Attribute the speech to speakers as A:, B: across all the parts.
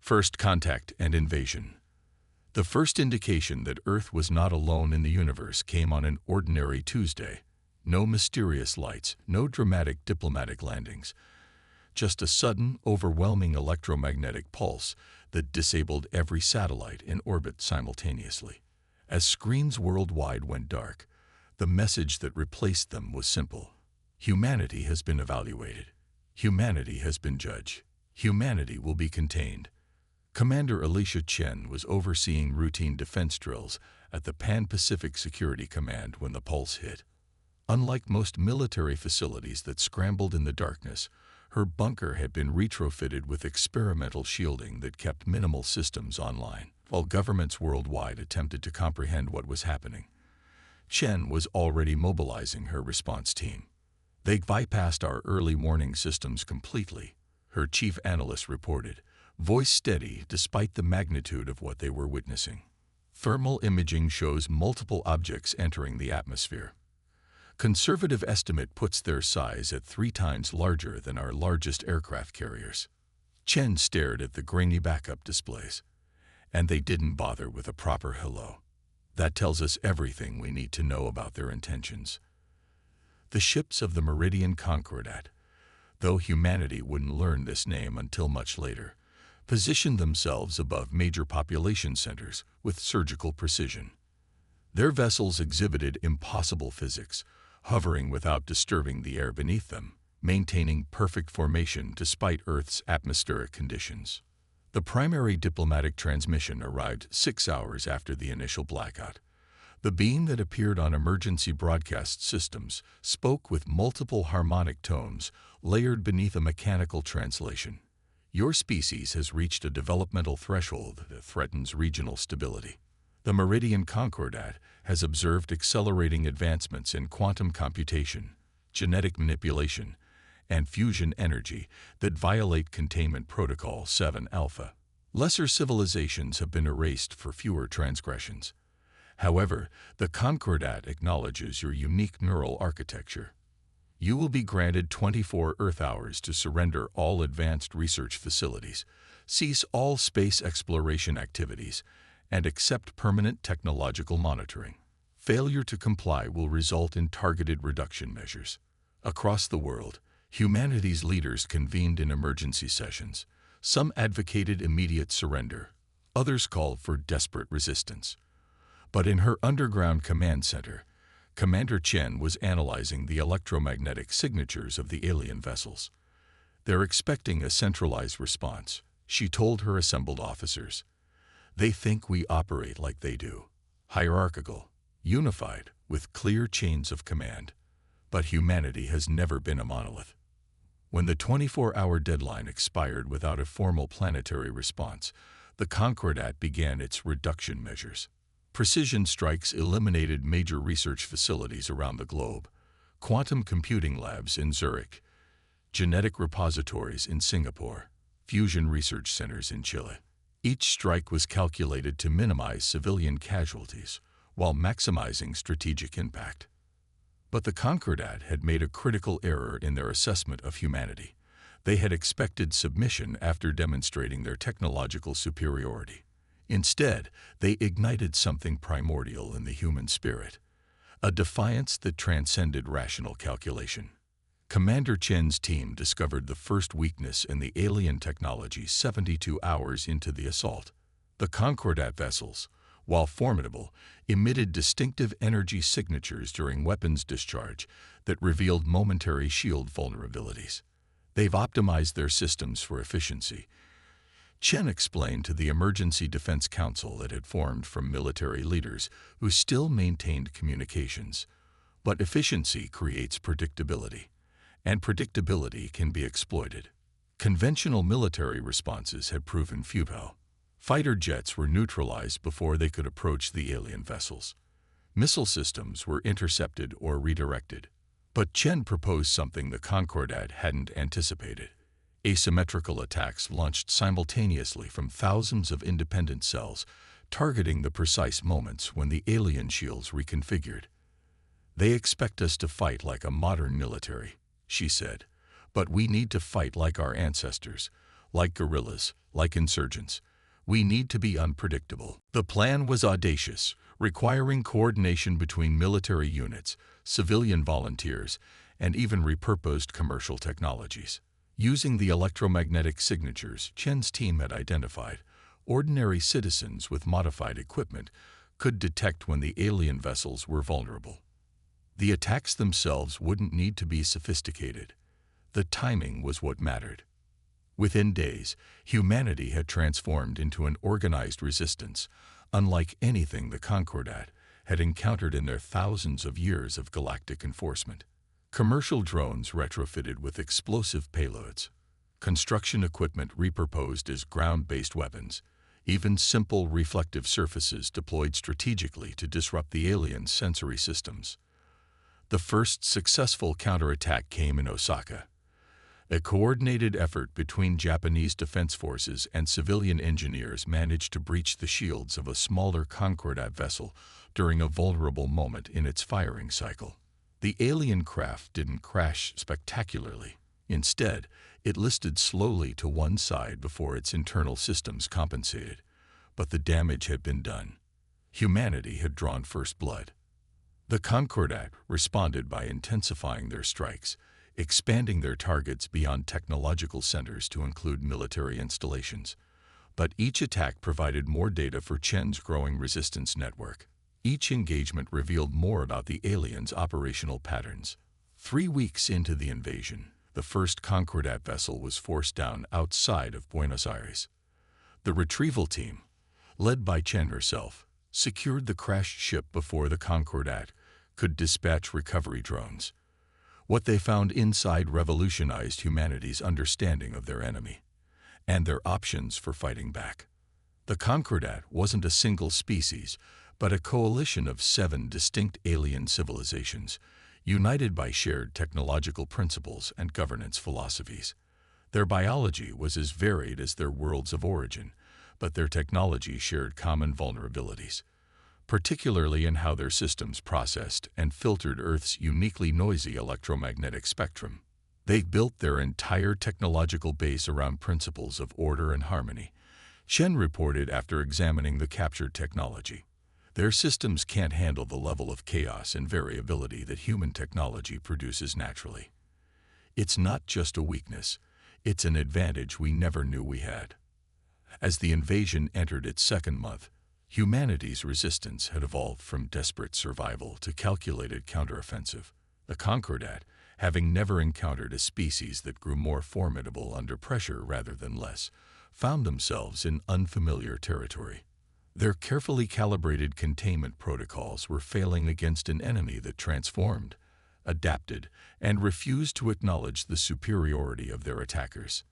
A: First contact and invasion. The first indication that Earth was not alone in the universe came on an ordinary Tuesday. No mysterious lights, no dramatic diplomatic landings. Just a sudden, overwhelming electromagnetic pulse that disabled every satellite in orbit simultaneously. As screens worldwide went dark, the message that replaced them was simple. Humanity has been evaluated. Humanity has been judged. Humanity will be contained. Commander Alicia Chen was overseeing routine defense drills at the Pan-Pacific Security Command when the pulse hit. Unlike most military facilities that scrambled in the darkness, her bunker had been retrofitted with experimental shielding that kept minimal systems online. While governments worldwide attempted to comprehend what was happening, Chen was already mobilizing her response team. They bypassed our early warning systems completely, her chief analyst reported, voice steady despite the magnitude of what they were witnessing. Thermal imaging shows multiple objects entering the atmosphere. Conservative estimate puts their size at 3 times larger than our largest aircraft carriers. Chen stared at the grainy backup displays, and they didn't bother with a proper hello. That tells us everything we need to know about their intentions. The ships of the Meridian Concordat, though humanity wouldn't learn this name until much later, positioned themselves above major population centers with surgical precision. Their vessels exhibited impossible physics, hovering without disturbing the air beneath them, maintaining perfect formation despite Earth's atmospheric conditions. The primary diplomatic transmission arrived 6 hours after the initial blackout. The beam that appeared on emergency broadcast systems spoke with multiple harmonic tones layered beneath a mechanical translation. Your species has reached a developmental threshold that threatens regional stability. The Meridian Concordat has observed accelerating advancements in quantum computation, genetic manipulation, and fusion energy that violate Containment Protocol 7 Alpha. Lesser civilizations have been erased for fewer transgressions. However, the Concordat acknowledges your unique neural architecture. You will be granted 24 Earth hours to surrender all advanced research facilities, cease all space exploration activities, and accept permanent technological monitoring. Failure to comply will result in targeted reduction measures. Across the world, humanity's leaders convened in emergency sessions. Some advocated immediate surrender, others called for desperate resistance. But in her underground command center, Commander Chen was analyzing the electromagnetic signatures of the alien vessels. They're expecting a centralized response, she told her assembled officers. They think we operate like they do, hierarchical, unified, with clear chains of command. But humanity has never been a monolith. When the 24-hour deadline expired without a formal planetary response, the Concordat began its reduction measures. Precision strikes eliminated major research facilities around the globe, quantum computing labs in Zurich, genetic repositories in Singapore, fusion research centers in Chile. Each strike was calculated to minimize civilian casualties while maximizing strategic impact. But the Concordat had made a critical error in their assessment of humanity. They had expected submission after demonstrating their technological superiority. Instead, they ignited something primordial in the human spirit, a defiance that transcended rational calculation. Commander Chen's team discovered the first weakness in the alien technology 72 hours into the assault. The Concordat vessels, while formidable, emitted distinctive energy signatures during weapons discharge that revealed momentary shield vulnerabilities. They've optimized their systems for efficiency. Chen explained to the Emergency Defense Council that had formed from military leaders who still maintained communications. But efficiency creates predictability, and predictability can be exploited. Conventional military responses had proven futile. Fighter jets were neutralized before they could approach the alien vessels. Missile systems were intercepted or redirected. But Chen proposed something the Concordat hadn't anticipated. Asymmetrical attacks launched simultaneously from thousands of independent cells, targeting the precise moments when the alien shields reconfigured. They expect us to fight like a modern military, she said, but we need to fight like our ancestors, like guerrillas, like insurgents. We need to be unpredictable. The plan was audacious, requiring coordination between military units, civilian volunteers, and even repurposed commercial technologies. Using the electromagnetic signatures Chen's team had identified, ordinary citizens with modified equipment could detect when the alien vessels were vulnerable. The attacks themselves wouldn't need to be sophisticated. The timing was what mattered. Within days, humanity had transformed into an organized resistance, unlike anything the Concordat had encountered in their thousands of years of galactic enforcement. Commercial drones retrofitted with explosive payloads, construction equipment repurposed as ground-based weapons, even simple reflective surfaces deployed strategically to disrupt the alien sensory systems. The first successful counterattack came in Osaka. A coordinated effort between Japanese defense forces and civilian engineers managed to breach the shields of a smaller Concordat vessel during a vulnerable moment in its firing cycle. The alien craft didn't crash spectacularly. Instead, it listed slowly to one side before its internal systems compensated. But the damage had been done. Humanity had drawn first blood. The Concordat responded by intensifying their strikes, expanding their targets beyond technological centers to include military installations. But each attack provided more data for Chen's growing resistance network. Each engagement revealed more about the aliens' operational patterns. 3 weeks into the invasion, the first Concordat vessel was forced down outside of Buenos Aires. The retrieval team, led by Chen herself, secured the crashed ship before the Concordat could dispatch recovery drones. What they found inside revolutionized humanity's understanding of their enemy and their options for fighting back. The Concordat wasn't a single species, but a coalition of 7 distinct alien civilizations, united by shared technological principles and governance philosophies. Their biology was as varied as their worlds of origin, but their technology shared common vulnerabilities, particularly in how their systems processed and filtered Earth's uniquely noisy electromagnetic spectrum. They built their entire technological base around principles of order and harmony, Chen reported after examining the captured technology. Their systems can't handle the level of chaos and variability that human technology produces naturally. It's not just a weakness, it's an advantage we never knew we had. As the invasion entered its second month, humanity's resistance had evolved from desperate survival to calculated counteroffensive. The Concordat, having never encountered a species that grew more formidable under pressure rather than less, found themselves in unfamiliar territory. Their carefully calibrated containment protocols were failing against an enemy that transformed, adapted, and refused to acknowledge the superiority of their attackers.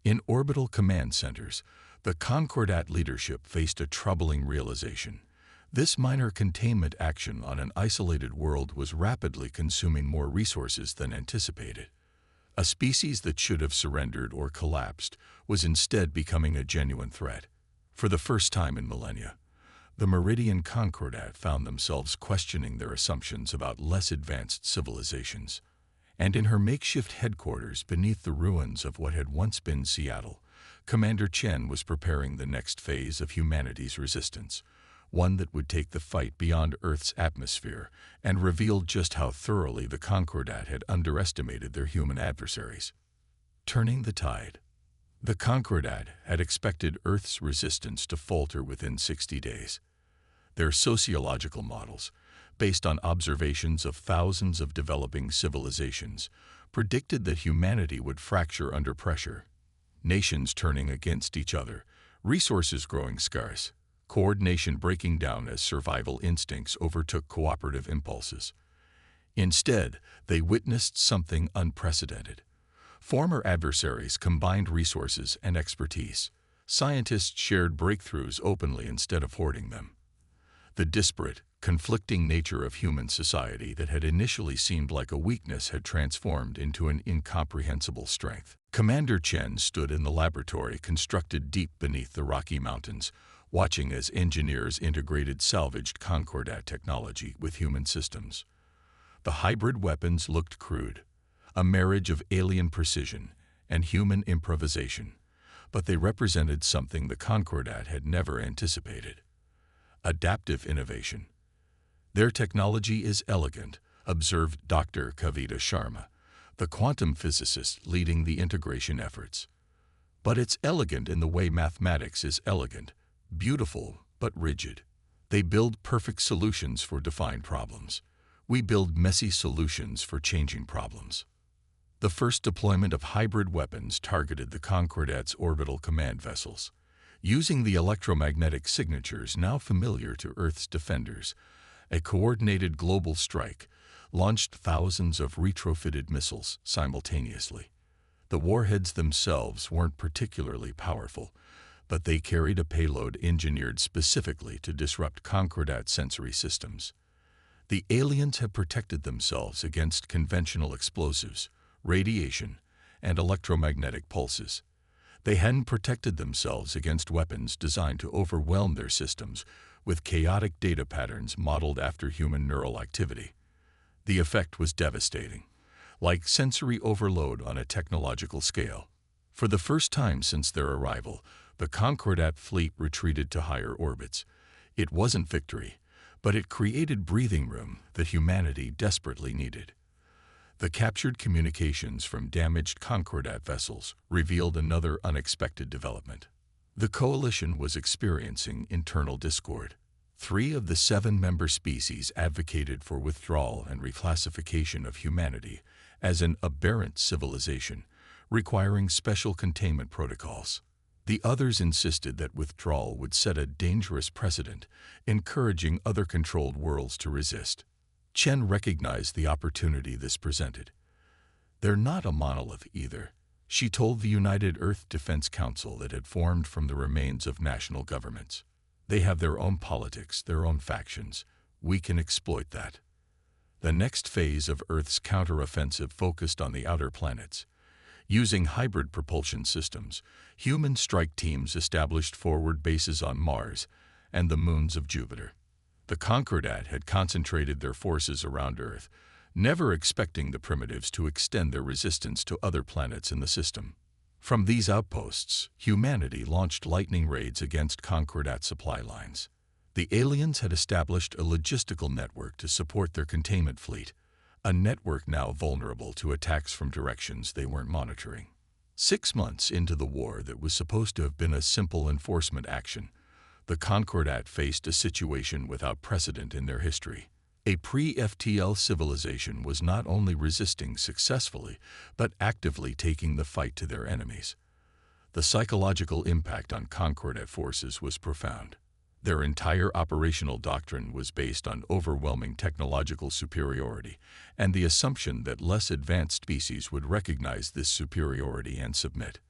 A: In orbital command centers, the Concordat leadership faced a troubling realization. This minor containment action on an isolated world was rapidly consuming more resources than anticipated. A species that should have surrendered or collapsed was instead becoming a genuine threat. For the first time in millennia, the Meridian Concordat found themselves questioning their assumptions about less advanced civilizations. And in her makeshift headquarters beneath the ruins of what had once been Seattle, Commander Chen was preparing the next phase of humanity's resistance, one that would take the fight beyond Earth's atmosphere and reveal just how thoroughly the Concordat had underestimated their human adversaries. Turning the tide. The Concordat had expected Earth's resistance to falter within 60 days. Their sociological models, based on observations of thousands of developing civilizations, predicted that humanity would fracture under pressure. Nations turning against each other, resources growing scarce, coordination breaking down as survival instincts overtook cooperative impulses. Instead, they witnessed something unprecedented. Former adversaries combined resources and expertise. Scientists shared breakthroughs openly instead of hoarding them. The disparate, conflicting nature of human society that had initially seemed like a weakness had transformed into an incomprehensible strength. Commander Chen stood in the laboratory constructed deep beneath the Rocky Mountains, watching as engineers integrated salvaged Concordat technology with human systems. The hybrid weapons looked crude, a marriage of alien precision and human improvisation. but they represented something the Concordat had never anticipated: adaptive innovation. "Their technology is elegant," observed Dr. Kavita Sharma, the quantum physicist leading the integration efforts. "But it's elegant in the way mathematics is elegant, beautiful but rigid. They build perfect solutions for defined problems. We build messy solutions for changing problems." The first deployment of hybrid weapons targeted the Concordat's orbital command vessels. Using the electromagnetic signatures now familiar to Earth's defenders, a coordinated global strike launched thousands of retrofitted missiles simultaneously. The warheads themselves weren't particularly powerful, but they carried a payload engineered specifically to disrupt Concordat sensory systems. The aliens had protected themselves against conventional explosives, radiation, and electromagnetic pulses. They hadn't protected themselves against weapons designed to overwhelm their systems with chaotic data patterns modeled after human neural activity. The effect was devastating, like sensory overload on a technological scale. For the first time since their arrival, the Concordat fleet retreated to higher orbits. It wasn't victory, but it created breathing room that humanity desperately needed. The captured communications from damaged Concordat vessels revealed another unexpected development. The coalition was experiencing internal discord. 3 of the 7 member species advocated for withdrawal and reclassification of humanity as an aberrant civilization, requiring special containment protocols. The others insisted that withdrawal would set a dangerous precedent, encouraging other controlled worlds to resist. Chen recognized the opportunity this presented. "They're not a monolith either," she told the United Earth Defense Council that had formed from the remains of national governments. "They have their own politics, their own factions. We can exploit that." The next phase of Earth's counteroffensive focused on the outer planets. Using hybrid propulsion systems, human strike teams established forward bases on Mars and the moons of Jupiter. The Concordat had concentrated their forces around Earth, never expecting the primitives to extend their resistance to other planets in the system. From these outposts, humanity launched lightning raids against Concordat supply lines. The aliens had established a logistical network to support their containment fleet, a network now vulnerable to attacks from directions they weren't monitoring. 6 months into the war that was supposed to have been a simple enforcement action, the Concordat faced a situation without precedent in their history. A pre-FTL civilization was not only resisting successfully, but actively taking the fight to their enemies. The psychological impact on Concordat forces was profound. Their entire operational doctrine was based on overwhelming technological superiority and the assumption that less advanced species would recognize this superiority and submit.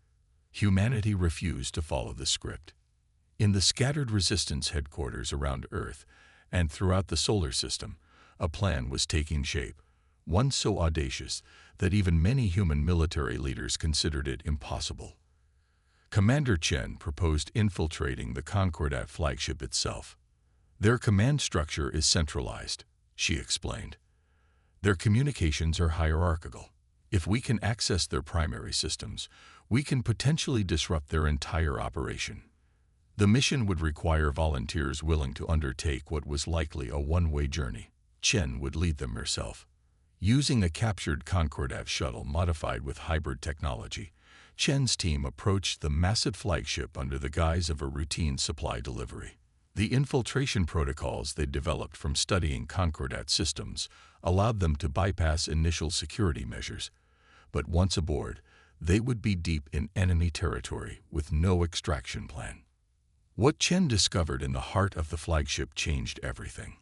A: Humanity refused to follow the script. In the scattered resistance headquarters around Earth and throughout the solar system, a plan was taking shape, one so audacious that even many human military leaders considered it impossible. Commander Chen proposed infiltrating the Concordat flagship itself. "Their command structure is centralized," she explained. "Their communications are hierarchical. If we can access their primary systems, we can potentially disrupt their entire operation." The mission would require volunteers willing to undertake what was likely a one-way journey. Chen would lead them herself. Using a captured Concordat shuttle modified with hybrid technology, Chen's team approached the massive flagship under the guise of a routine supply delivery. The infiltration protocols they developed from studying Concordat systems allowed them to bypass initial security measures, but once aboard, they would be deep in enemy territory with no extraction plan. What Chen discovered in the heart of the flagship changed everything.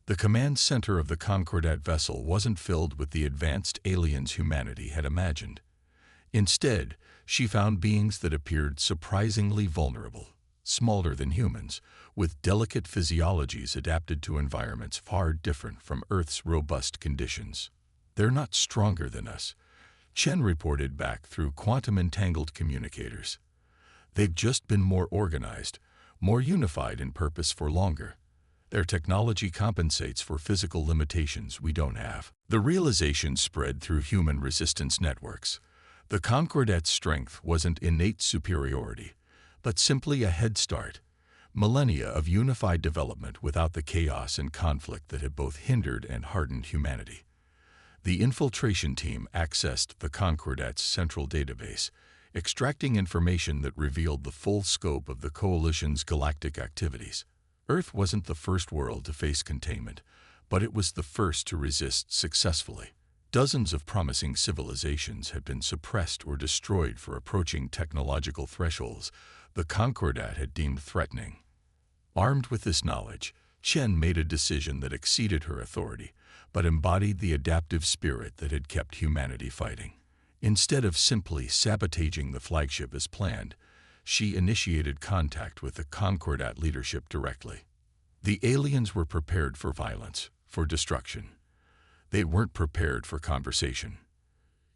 A: The command center of the Concordat vessel wasn't filled with the advanced aliens humanity had imagined. Instead, she found beings that appeared surprisingly vulnerable, smaller than humans, with delicate physiologies adapted to environments far different from Earth's robust conditions. "They're not stronger than us," Chen reported back through quantum-entangled communicators. "They've just been more organized, more unified in purpose for longer. Their technology compensates for physical limitations we don't have." The realization spread through human resistance networks. The Concordat's strength wasn't innate superiority, but simply a head start, millennia of unified development without the chaos and conflict that had both hindered and hardened humanity. The infiltration team accessed the Concordat's central database, extracting information that revealed the full scope of the Coalition's galactic activities. Earth wasn't the first world to face containment, but it was the first to resist successfully. Dozens of promising civilizations had been suppressed or destroyed for approaching technological thresholds the Concordat had deemed threatening. Armed with this knowledge, Chen made a decision that exceeded her authority, but embodied the adaptive spirit that had kept humanity fighting. Instead of simply sabotaging the flagship as planned, she initiated contact with the Concordat leadership directly. The aliens were prepared for violence, for destruction. They weren't prepared for conversation.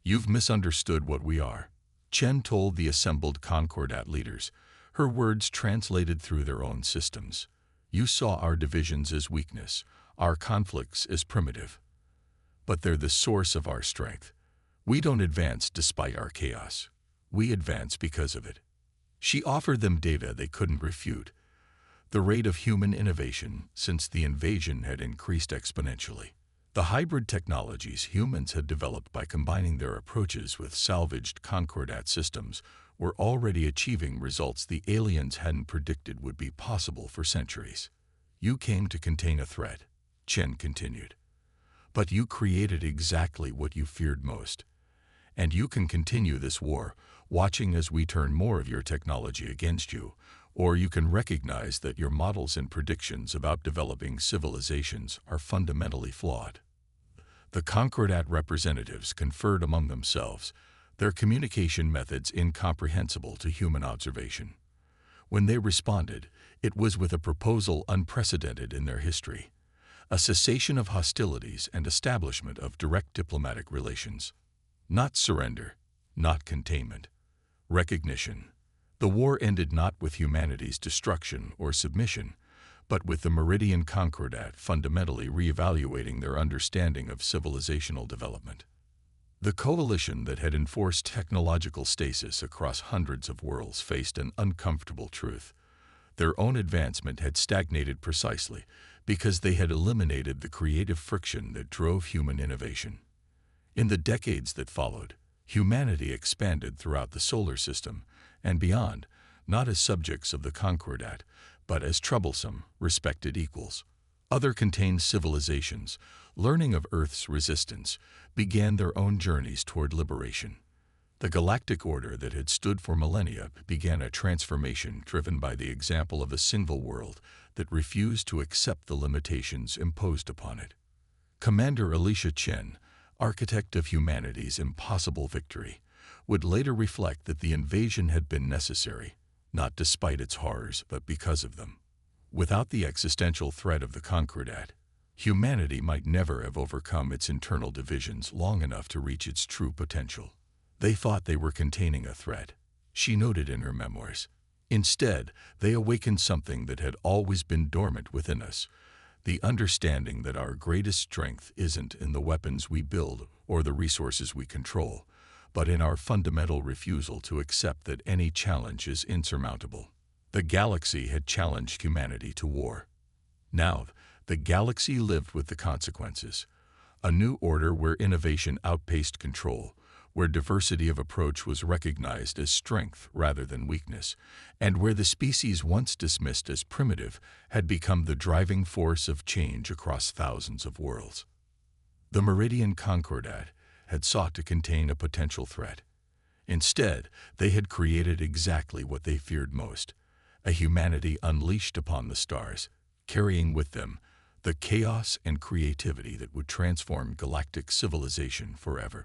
A: "You've misunderstood what we are," Chen told the assembled Concordat leaders, her words translated through their own systems. "You saw our divisions as weakness, our conflicts as primitive. But they're the source of our strength. We don't advance despite our chaos. We advance because of it." She offered them data they couldn't refute. The rate of human innovation since the invasion had increased exponentially. The hybrid technologies humans had developed by combining their approaches with salvaged Concordat systems were already achieving results the aliens hadn't predicted would be possible for centuries. "You came to contain a threat," Chen continued. "But you created exactly what you feared most. And you can continue this war, watching as we turn more of your technology against you, or you can recognize that your models and predictions about developing civilizations are fundamentally flawed." The Concordat representatives conferred among themselves, their communication methods incomprehensible to human observation. When they responded, it was with a proposal unprecedented in their history: a cessation of hostilities and establishment of direct diplomatic relations. Not surrender, not containment. Recognition. The war ended not with humanity's destruction or submission, but with the Meridian Concordat fundamentally reevaluating their understanding of civilizational development. The coalition that had enforced technological stasis across hundreds of worlds faced an uncomfortable truth. Their own advancement had stagnated precisely because they had eliminated the creative friction that drove human innovation. In the decades that followed, humanity expanded throughout the solar system and beyond, not as subjects of the Concordat, but as troublesome, respected equals. Other contained civilizations, learning of Earth's resistance, began their own journeys toward liberation. The galactic order that had stood for millennia began a transformation driven by the example of a single world that refused to accept the limitations imposed upon it. Commander Alicia Chen, architect of humanity's impossible victory, would later reflect that the invasion had been necessary, not despite its horrors, but because of them. Without the existential threat of the Concordat, humanity might never have overcome its internal divisions long enough to reach its true potential. "They thought they were containing a threat," she noted in her memoirs. "Instead, they awakened something that had always been dormant within us, the understanding that our greatest strength isn't in the weapons we build or the resources we control, but in our fundamental refusal to accept that any challenge is insurmountable." The galaxy had challenged humanity to war. Now, the galaxy lived with the consequences. A new order where innovation outpaced control, where diversity of approach was recognized as strength rather than weakness, and where the species once dismissed as primitive had become the driving force of change across thousands of worlds. The Meridian Concordat had sought to contain a potential threat. Instead, they had created exactly what they feared most: a humanity unleashed upon the stars, carrying with them the chaos and creativity that would transform galactic civilization forever.